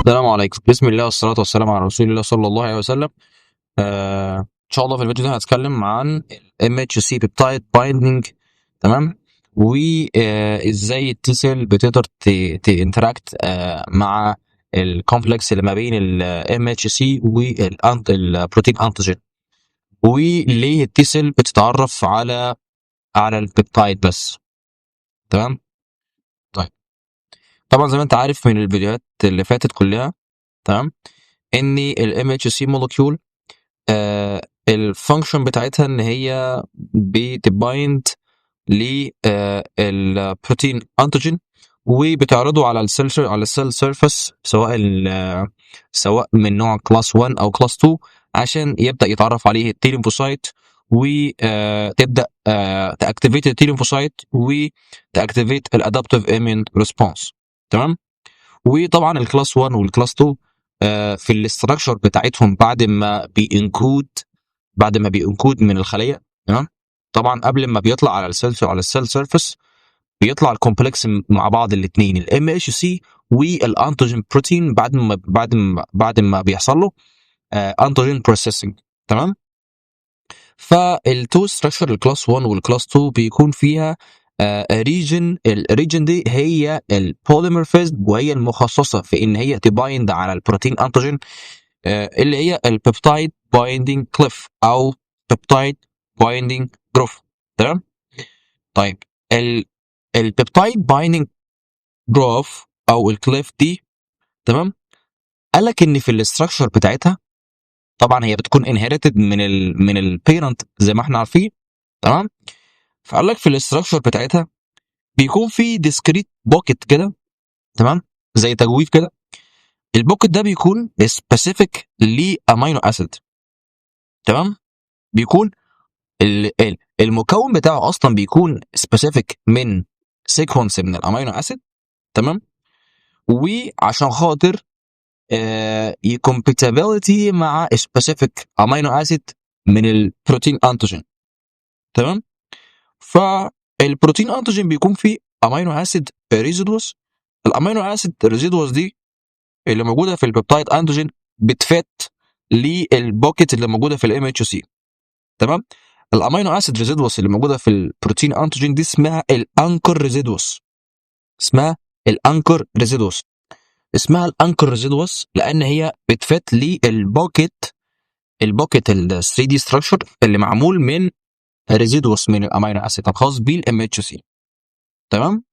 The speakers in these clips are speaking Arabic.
السلام عليكم، بسم الله والصلاة والسلام على رسول الله صلى الله عليه وسلم. إن شاء الله في الفيديو ده هنتكلم عن MHC Peptide Binding. تمام. وإزاي التيسل بتقدر تinteract مع الكومبلكس اللي ما بين ال MHC والبروتين أنتيجين، وليه التيسل بتتعرف على البيبتايد بس. تمام. طيب، طبعا زي ما انت عارف من الفيديوهات اللي فاتت كلها، تمام، ان ال MHC molecule الفانكشن بتاعتها ان هي بتبايند للبروتين انتيجين، وبتعرضه على السيل سيرفيس، سواء من نوع كلاس 1 او كلاس 2، عشان يبدا يتعرف عليه التي ليمفوسايت، وتبدا تاكتيفيت التي ليمفوسايت وتاكتيفيت الادابتيف ايمين ريسبونس. تمام. وطبعا الكلاس 1 والكلاس 2 في الاستراكشر بتاعتهم بعد ما بينكود من الخليه. تمام. طبعا قبل ما بيطلع على السيل سيرفيس بيطلع الكومبلكس مع بعض الاثنين، الام اتش سي والانتيجين بروتين، بعد ما بيحصل له انتيجين بروسيسنج. تمام. فالتو ستراكشر الكلاس 1 والكلاس 2 بيكون فيها الريجن دي هي البوليمورفيزم، وهي المخصصه في ان هي تبايند على البروتين انتيجين، اللي هي البيبتايد بايندينج كليف او بيبتايد بايندينج جروف. تمام. طيب، البيبتايد بايندينج جروف او الكليف دي، تمام، قال لك ان في الاستراكشر بتاعتها، طبعا هي بتكون انهيرتد من البيرنت زي ما احنا عارفين. تمام. فقال لك في الاستراكشر بتاعتها بيكون في ديسكريت بوكيت كده، تمام، زي تجويف كده. البوكيت ده بيكون سبيسيفيك لامينو اسيد. تمام. بيكون المكون بتاعه اصلا بيكون سبيسيفيك من سيكونس من الامينو اسيد. تمام. وعشان خاطر compatibility مع سبيسيفيك امينو اسيد من البروتين انتيجين. تمام. فالبروتين انتيجين بيكون فيه امينو اسيد ريزيدوس. الامينو اسيد ريزيدوس دي اللي موجوده في البيبتايد انتيجين بتفت للبوكيت اللي موجوده في الام اتش سي. تمام. الامينو اسيد ريزيدوس اللي موجوده في البروتين انتيجين دي اسمها الانكر ريزيدوس. اسمها الانكر ريزيدوس. اسمها الانكر ريزيدوس لان هي بتفت البوكيت ال 3 دي ستراكشر اللي معمول من ريزيدوس من الامينو اسيد الخاص بالام اتش سي. تمام.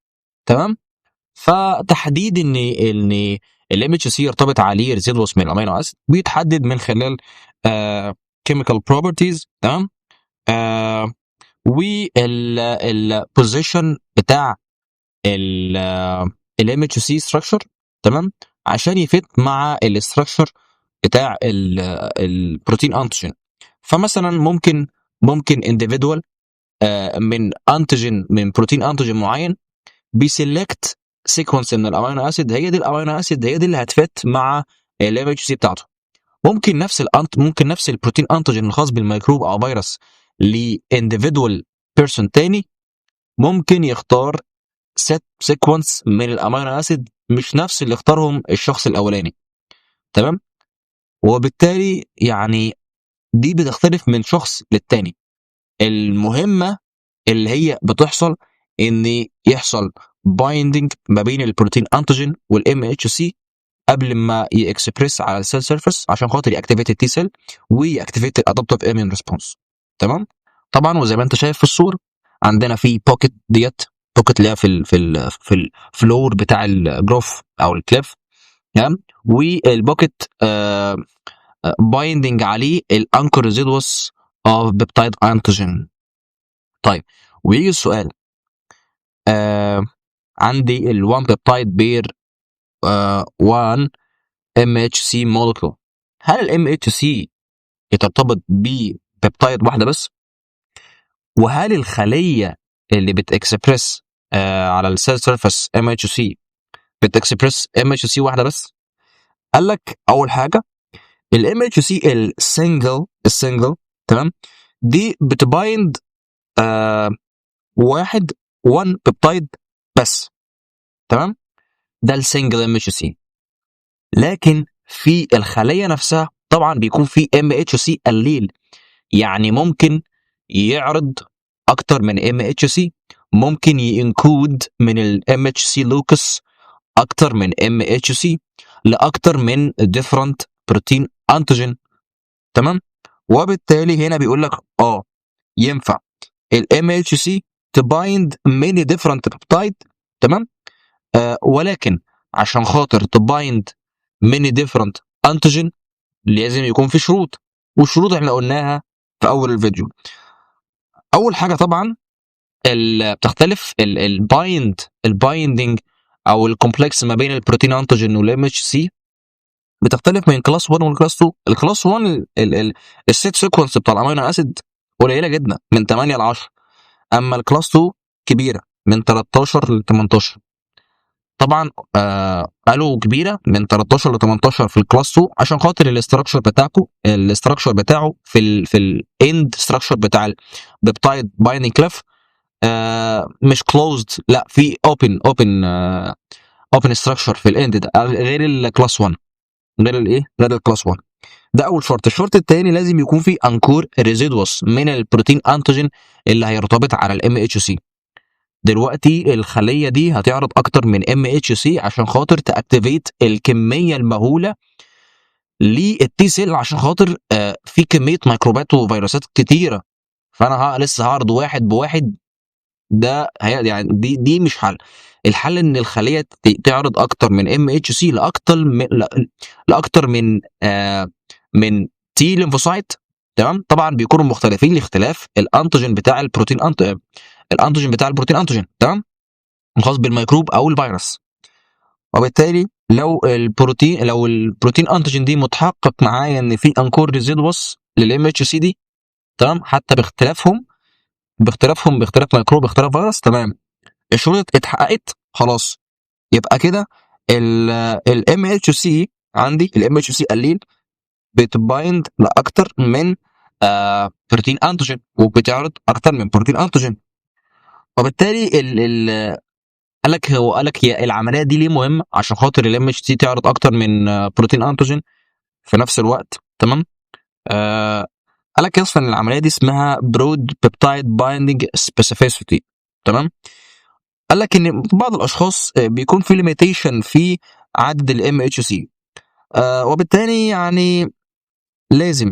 تمام. فتحديد ان الام اتش سي يرتبط عليه ريزيدوس من الامينو اسيد بيتحدد من خلال كيميكال بروبرتيز. تمام. والبوزيشن بتاع الام اتش سي ستراكشر. تمام. عشان يفت مع الاستراكشر بتاع البروتين انتيجين. فمثلا ممكن individual من بروتين انتيجين معين بيسلكت سيكونس من الامينو اسيد، هي دي الامينو اسيد هي دي اللي هتفت مع الام اتش سي بتاعته. ممكن نفس البروتين انتيجين الخاص بالميكروب او فيروس لانديفيدوال بيرسون تاني ممكن يختار سيت سيكونس من الامينو اسيد مش نفس اللي اختارهم الشخص الاولاني. تمام. وبالتالي يعني دي بتختلف من شخص للتاني. المهمه اللي هي بتحصل ان يحصل بايندنج ما بين البروتين انتيجين والام اتش سي قبل ما يكسبريس على السيل سيرفيس عشان خاطر ياكتيفيت التي سيل وياكتيفيت الادابتيف ايمين ريسبونس. تمام. طبعا وزي ما انت شايف في الصوره عندنا في بوكيت اللي هي في الفلور بتاع الجروف او الكليف. تمام. والبوكيت بايندنج عليه الانكر ريزيدوس اوف بيبتايد انتيجين. طيب، ويجي السؤال، عندي ال1 بيبتايد بير 1 ام اتش سي مولكيول. هل الام اتش سي يترتبط ببيبتايد واحده بس؟ وهل الخليه اللي بتكسبريس على السيل سيرفيس ام اتش سي بتكسبريس ام اتش سي واحده بس؟ قال لك اول حاجه الام اتش سي السنجل، تمام، دي بتبايند واحد 1 بيبتايد بس. تمام. ده السنجل ام اتش سي. لكن في الخليه نفسها طبعا بيكون في MHC قليل، يعني ممكن يعرض اكتر من MHC، ممكن ينكود من ال MHC لوكس اكتر من MHC لاكتر من different protein antigen. تمام. وبالتالي هنا بيقول لك ينفع ال MHC تبايند many different peptide. تمام. ولكن عشان خاطر تبايند many different antigen لازم يكون في شروط، والشروط احنا قلناها في اول الفيديو. اول حاجه طبعا بتختلف البايندنج او الكومبلكس ما بين البروتين انتيجين والام اتش سي بتختلف من كلاس 1 والكلاس 2. الكلاس 1 السيت سيكونس بتاع الامينو اسيد قليله جدا من 8 ل 10، اما الكلاس 2 كبيره من 13 ل 18. طبعا قالوا كبيره من 13 ل 18 في الكلاس 2 عشان خاطر الاستراكشر بتاعه في الاند ستراكشر بتاع البيبتايد بايندينج كليف مش كلوزد، لا في اوبن ستراكشر في الاند ده، غير الكلاس 1، غير الكلاس 1. ده اول شرط. الشرط الثاني لازم يكون في انكور ريزيدوس من البروتين انتيجين اللي هيرتبط على الام اتش سي. دلوقتي الخليه دي هتعرض اكتر من ام اتش سي عشان خاطر تاكتيفيت الكميه المهوله للتي سيل، عشان خاطر في كميه ميكروبات وفيروسات كتيره، فانا لسه هعرض واحد بواحد. ده يعني دي مش حل. الحل ان الخليه تعرض اكتر من ام اتش سي لاكتر من تي ليمفوسايت. تمام. طبعا بيكونوا مختلفين لاختلاف الانتيجين بتاع الانتيجين بتاع البروتين انتيجين. تمام. الخاص بالميكروب او الفيروس. وبالتالي لو البروتين انتيجين دي متحقق معايا ان في انكور ريزيدوس للام اتش سي دي، تمام، حتى باختلاف ميكروب باختلاف فيروس، تمام، الشروط اتحققت خلاص، يبقى كده الام اتش سي عندي، الام اتش سي قليل بتبايند لاكتر من بروتين انتيجين وبتعرض اكتر من بروتين انتيجين. وبالتالي قال لك هي العمليه دي ليه مهمه؟ عشان خاطر الام اتش سي تعرض اكتر من بروتين انتيجين في نفس الوقت. تمام. قال لك اصلا العمليه دي اسمها برود بيبتايد بايندينج سبيسيفيسيتي. تمام. قال لك ان بعض الاشخاص بيكون في ليميتيشن في عدد الام اتش سي، وبالتالي يعني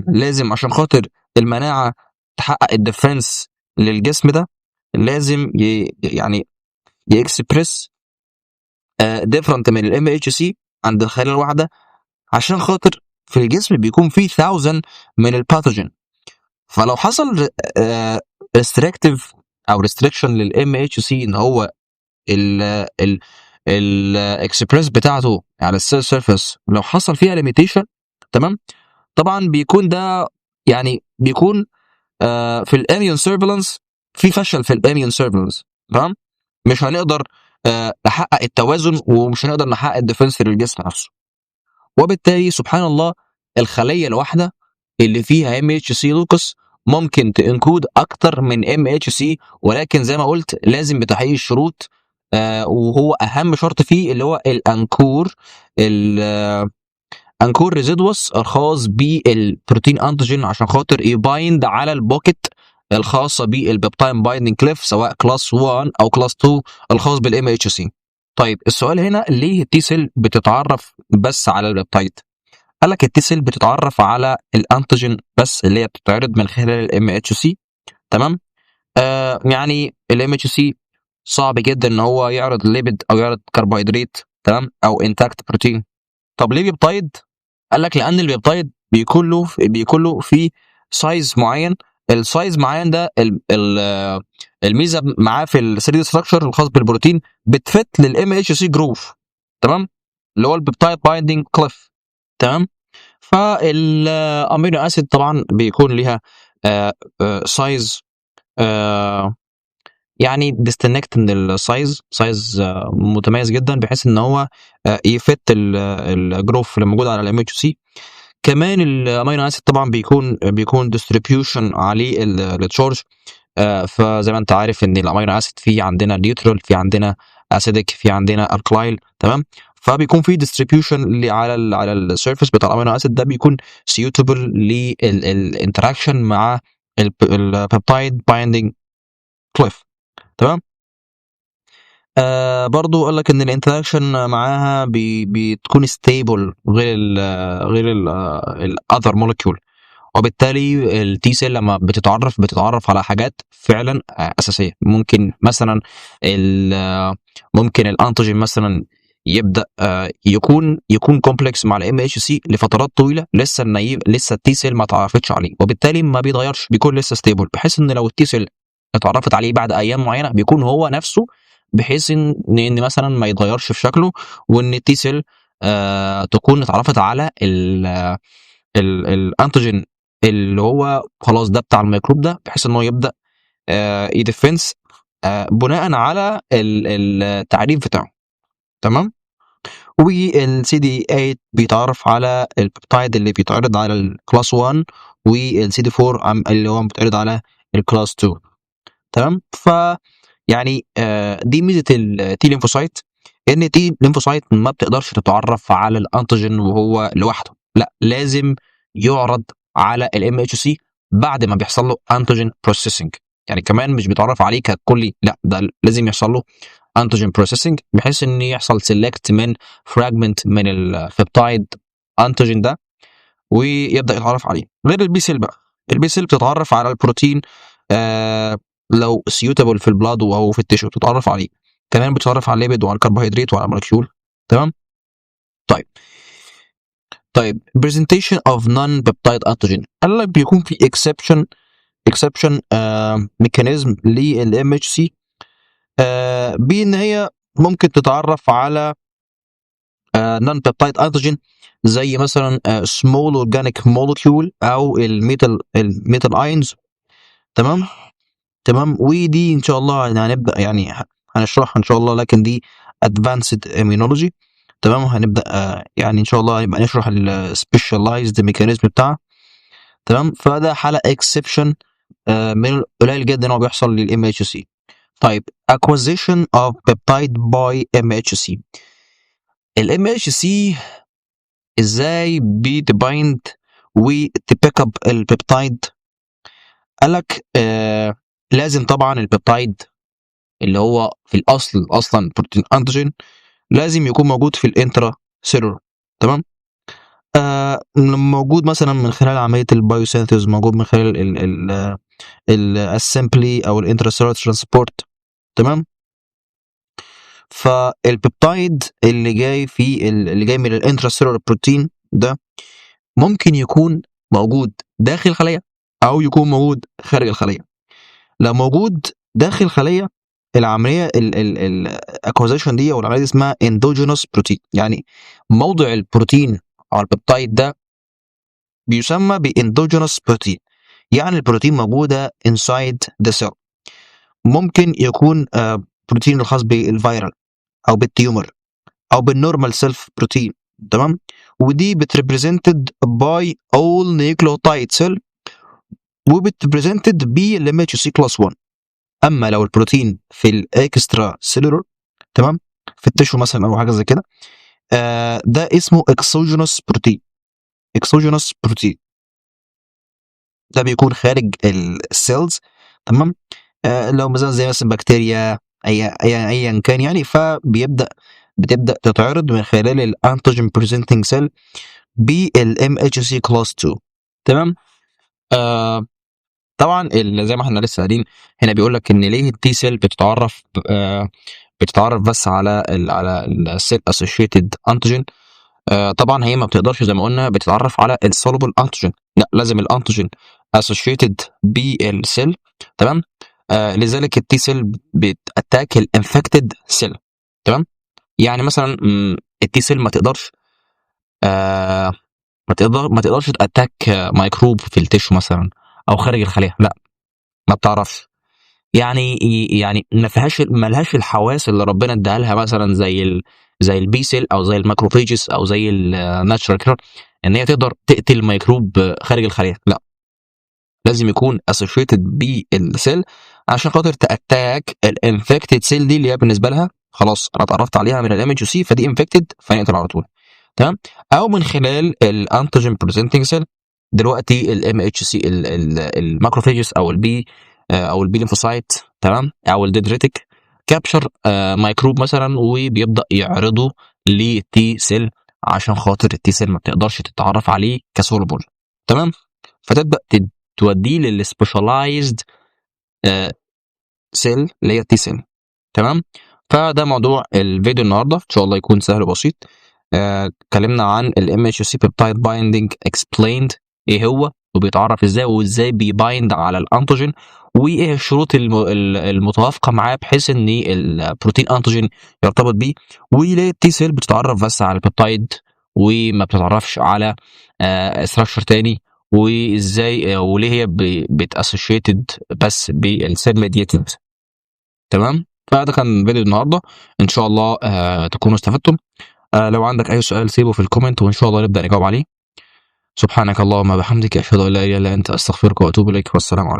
لازم عشان خاطر المناعه تحقق الديفنس للجسم ده، لازم يعني يكسبريس ديفرنت من الام اتش سي عند الخليه الواحده، عشان خاطر في الجسم بيكون فيه 1000 من الباثوجين. فلو حصل ريستريكتيف او ريستريكشن للام اتش سي ان هو ال الاكسبريس بتاعته على السيل سيرفيس لو حصل فيها ليميتيشن، تمام، طبعا بيكون ده يعني بيكون في الاميون سيرفيلانس، في فشل في الاميون سيرفيلانس. تمام. مش هنقدر نحقق التوازن، ومش هنقدر نحقق الديفنس للجسم نفسه. وبالتالي سبحان الله الخليه الواحده اللي فيها ام اتش سي لوكس ممكن تنكود اكتر من ام اتش سي، ولكن زي ما قلت لازم بتحقيق الشروط، وهو اهم شرط فيه اللي هو الانكور ريزيدوس الخاص بالبروتين انتيجين، عشان خاطر يبايند على البوكيت الخاصه بالبيبتايد بايندنج كليف سواء كلاس 1 او كلاس 2 الخاص بالام اتش سي. طيب السؤال هنا، ليه التي سيل بتتعرف بس على البيبتايد؟ قال لك التي سيل بتتعرف على الانتيجين بس اللي هي بتتعرض من خلال الام اتش سي. تمام. يعني الام اتش سي صعب جدا ان هو يعرض ليبيد او يعرض كربوهيدرات، تمام، او انتاكت بروتين. طب ليه بيبتايد؟ قال لك لان البيبتايد بيكون له في سايز معين. السايز معين ده الميزه معاه في ال 3 دي ستراكشر الخاص بالبروتين بتفت للام اتش سي جروف. تمام. اللي هو البيبتايد بايندينج كليف. تمام. فالامينو اسيد طبعا بيكون ليها سايز يعني ديستنكت من سايز متميز جدا بحيث ان هو يفت الجروف اللي موجود على الام اتش سي. كمان الامينو اسيد طبعا بيكون ديستريبيوشن عليه التشارج. فزي ما انت عارف ان الامينو اسيد في عندنا نيوترال، في عندنا اسيدك، في عندنا الكلايل. تمام. فبيكون في distribution اللي على السيرفيس بتاع الامينو اسيد ده بيكون suitable للانتراكشن مع البيبتايد بايندينج كليف. تمام. برضو قال لك ان الانتراكشن معاها بتكون ستيبل غير الاذر مولكيول، وبالتالي التي سيل لما بتتعرف على حاجات فعلا اساسيه. ممكن مثلا ممكن الانتيجين مثلا يبدا يكون كومبلكس مع الام اتش سي لفترات طويله، لسه التي سيل ما اتعرفتش عليه، وبالتالي ما بيتغيرش، بيكون لسه ستيبل، بحيث ان لو التي سيل اتعرفت عليه بعد ايام معينه بيكون هو نفسه، بحيث ان مثلا ما يتغيرش في شكله، وان التي سيل تكون اتعرفت على الانتيجين اللي هو خلاص ده بتاع الميكروب ده، بحيث ان هو يبدا يدفنس بناء على التعريف بتاعه. تمام. والسي دي 8 بيتعرف على البيبتايد اللي بيتعرض على الكلاس 1، والسي دي 4 اللي هو بيتعرض على الكلاس 2. تمام. يعني دي ميزه التي ليمفوسايت، ان تي ليمفوسايت ما بتقدرش تتعرف على الانتيجين وهو لوحده، لا لازم يعرض على الام اتش سي بعد ما بيحصل له انتيجين بروسيسنج. يعني كمان مش بيتعرف عليه ككلي، لا ده لازم يحصل له انتيجين بروسيسنج، بحيث ان يحصل سيلكت من فراجمنت من البيبتايد انتيجين ده، ويبدا يتعرف عليه. غير البي سيل بقى، البي سيل بتتعرف على البروتين لو سيوتابل في البلاد وهو في التيشو بتتعرف عليه. كمان بتتعرف على الليبيد وعلى الكربوهيدرات وعلى المولكيول. تمام. طيب presentation of non peptide antigen، قال لك بيكون في exception ميكانيزم للام اتش سي، بان هي ممكن تتعرف على non peptide antigen زي مثلا small organic molecule او الميتال اينز. تمام. ودي ان شاء الله هنبدا يعني هنشرحها ان شاء الله، لكن دي advanced immunology. تمام. هنبدا يعني ان شاء الله يبقى نشرح السبيشاليزد ميكانيزم بتاعها. تمام. فده حاله اكسبشن من القليل جدا ان هو بيحصل للام اتش سي. طيب acquisition of peptide by MHC، الام اتش سي ازاي بتبايند وتبيك اب البيبتايد؟ قال لك لازم طبعا البيبتايد اللي هو في الاصل اصلا بروتين انتيجين لازم يكون موجود في الانترا سيلولر. تمام. موجود مثلا من خلال عمليه البايوسينثيز، موجود من خلال الاسمبلي او الانترا سيلولر ترانسبورت. تمام. فالبيبتايد اللي جاي من الانترا سيلولر بروتين ده ممكن يكون موجود داخل الخليه او يكون موجود خارج الخليه. لو موجود داخل الخليه، العمليه الاكوزيشن دي او العمليه دي اسمها اندوجينوس بروتين، يعني موضع البروتين او البيبتايد ده بيسمى باندوجينوس بروتين، يعني البروتين موجوده انسايد ذا سيل. ممكن يكون بروتين الخاص بالفيرال او بالتيومر او بالنورمال سيلف بروتين. تمام. ودي بتريبريزنتد باي اول نيوكليوتايد سيل، وبتريبريزنتد بالام اتش سي كلاس 1. اما لو البروتين في الاكسترا سيلولر، تمام، في التشو مثلا او حاجه زي كده، ده اسمه اكسوجينوس بروتين. اكسوجينوس بروتين ده بيكون خارج السيلز. تمام. لو مثلا زي مثلا بكتيريا ايا كان يعني، بتبدا تتعرض من خلال الانتيجين بريزنتنج سيل بالام اتش سي كلاس 2. تمام. طبعا زي ما احنا لسه قايلين هنا، بيقول لك ان ليه التي سيل بتتعرف بس على السيل اسوشيتد انتيجين. طبعا هي ما بتقدرش زي ما قلنا بتتعرف على السولوبل انتيجين، لا لازم الانتيجين اسوشيتد بالسيل. تمام. لذلك التي سيل بتاتاك الانفكتد سيل. تمام. يعني مثلا التي سيل ما تقدرش ما تقدرش تاتاك ميكروب في التشو مثلا او خارج الخليه، لا ما بتعرفش. يعني ما لهاش الحواس اللي ربنا اداها لها، مثلا زي البي سيل او زي الماكروفيجز او زي الناتشرال كيلر، ان هي تقدر تقتل ميكروب خارج الخليه. لا لازم يكون اسوشيتد بالسيل عشان خاطر تاتاك الانفكتد سيل دي اللي هي بالنسبه لها خلاص انا اتعرفت عليها من الام اتش سي فدي انفكتد فنقتل على طول. تمام. او من خلال الانتيجين بريزنتنج سيل. دلوقتي الام اتش سي الماكروفيجز او البي او البي ليمفوسايت، تمام، او الدندريتك كابشر ميكروب مثلا وبيبدا يعرضه للتي سيل عشان خاطر التي سيل ما بتقدرش تتعرف عليه كسولبل. تمام. فتبدا توديه للسبيشاليزد سيل اللي هي التي سيل. تمام. فده موضوع الفيديو النهارده، ان شاء الله يكون سهل وبسيط. اتكلمنا عن الام اتش سي بيبتايد بايندينج اكسبليند، ايه هو وبيتعرف ازاي وازاي بيبايند على الانتيجين، وايه الشروط المتوافقه معاه بحيث ان البروتين انتيجين يرتبط بيه، وليه التي سيل بتتعرف بس على البيبتايد وما بتتعرفش على ستراكشر تاني، وازاي وليه هي بتاسوشيتد بس بالسيل ميديتد. تمام. فده كان فيديو النهارده، ان شاء الله تكونوا استفدتم. لو عندك اي سؤال سيبه في الكومنت وان شاء الله نبدا نجاوب عليه. سبحانك اللهم وبحمدك اشهد ان لا اله الا انت استغفرك واتوب اليك والسلام عليكم.